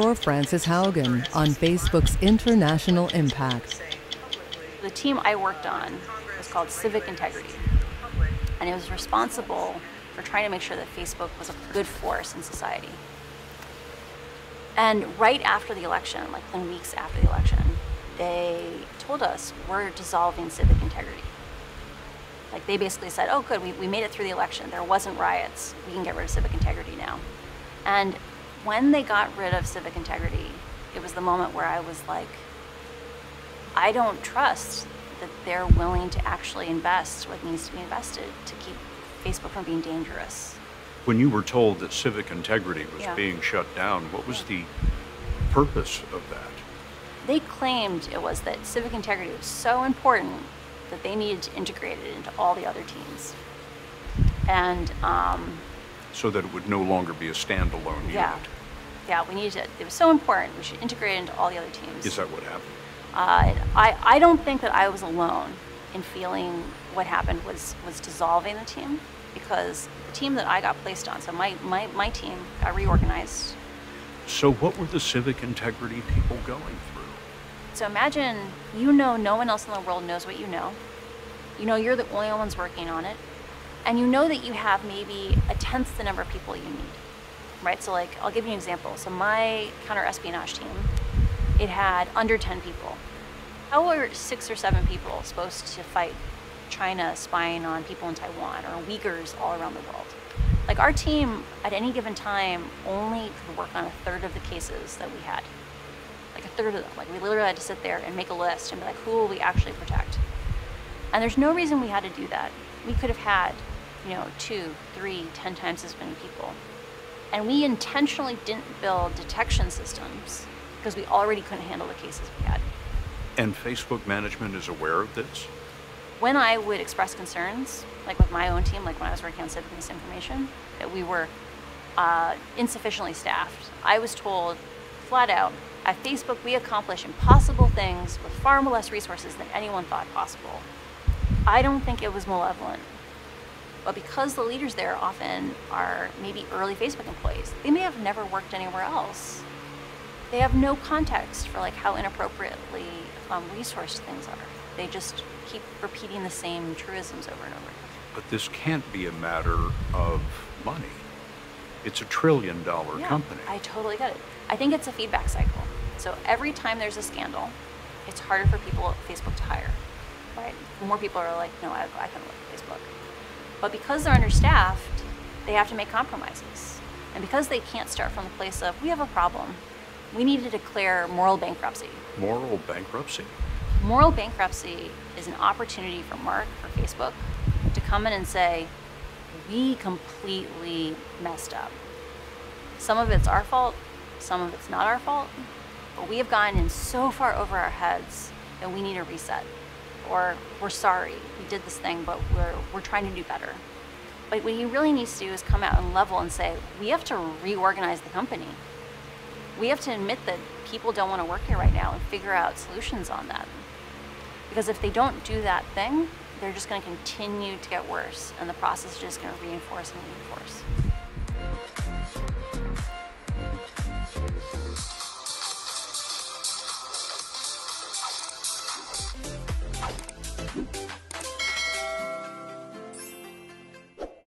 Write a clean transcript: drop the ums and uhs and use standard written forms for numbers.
for Frances Haugen on Facebook's international impact. The team I worked on was called Civic Integrity, and it was responsible for trying to make sure that Facebook was a good force in society. And right after the election, like 10 weeks after the election, they told us, we're dissolving civic integrity. Like they basically said, oh good, we made it through the election. There wasn't riots. We can get rid of civic integrity now. And when they got rid of civic integrity, it was the moment where I was like, I don't trust that they're willing to actually invest what needs to be invested to keep Facebook from being dangerous. When you were told that civic integrity was being shut down, what was the purpose of that? They claimed it was that civic integrity was so important that they needed to integrate it into all the other teams. And so that it would no longer be a standalone unit. Yeah, we needed it. It was so important. We should integrate it into all the other teams. Is that what happened? I don't think that I was alone in feeling what happened was dissolving the team, because the team that I got placed on, so my team got reorganized. So what were the civic integrity people going through? So imagine, no one else in the world knows what you know. You're the only ones working on it. And you know that you have maybe 1/10 the number of people you need, right? So like, I'll give you an example. So my counter-espionage team, it had under 10 people. How are 6 or 7 people supposed to fight China spying on people in Taiwan or Uyghurs all around the world? Like our team at any given time only could work on 1/3 of the cases that we had. Like 1/3 of them. Like we literally had to sit there and make a list and be like, who will we actually protect? And there's no reason we had to do that. We could have had, 2, 3, 10 times as many people. And we intentionally didn't build detection systems because we already couldn't handle the cases we had. And Facebook management is aware of this? When I would express concerns, like with my own team, like when I was working on civic misinformation, that we were insufficiently staffed, I was told flat out, at Facebook we accomplish impossible things with far less resources than anyone thought possible. I don't think it was malevolent, but because the leaders there often are maybe early Facebook employees, they may have never worked anywhere else. They have no context for like how inappropriately resourced things are. They just keep repeating the same truisms over and over. But this can't be a matter of money. It's $1 trillion company. I totally get it. I think it's a feedback cycle. So every time there's a scandal, it's harder for people at Facebook to hire, right? More people are like, no, I can work at Facebook. But because they're understaffed, they have to make compromises. And because they can't start from the place of, we have a problem, we need to declare moral bankruptcy. Moral bankruptcy? Moral bankruptcy is an opportunity for Mark, for Facebook, to come in and say, we completely messed up. Some of it's our fault, some of it's not our fault, but we have gotten in so far over our heads that we need a reset. Or we're sorry, we did this thing, but we're trying to do better. But what he really needs to do is come out and level and say, we have to reorganize the company. We have to admit that people don't want to work here right now and figure out solutions on that. Because if they don't do that thing, they're just going to continue to get worse, and the process is just going to reinforce and reinforce.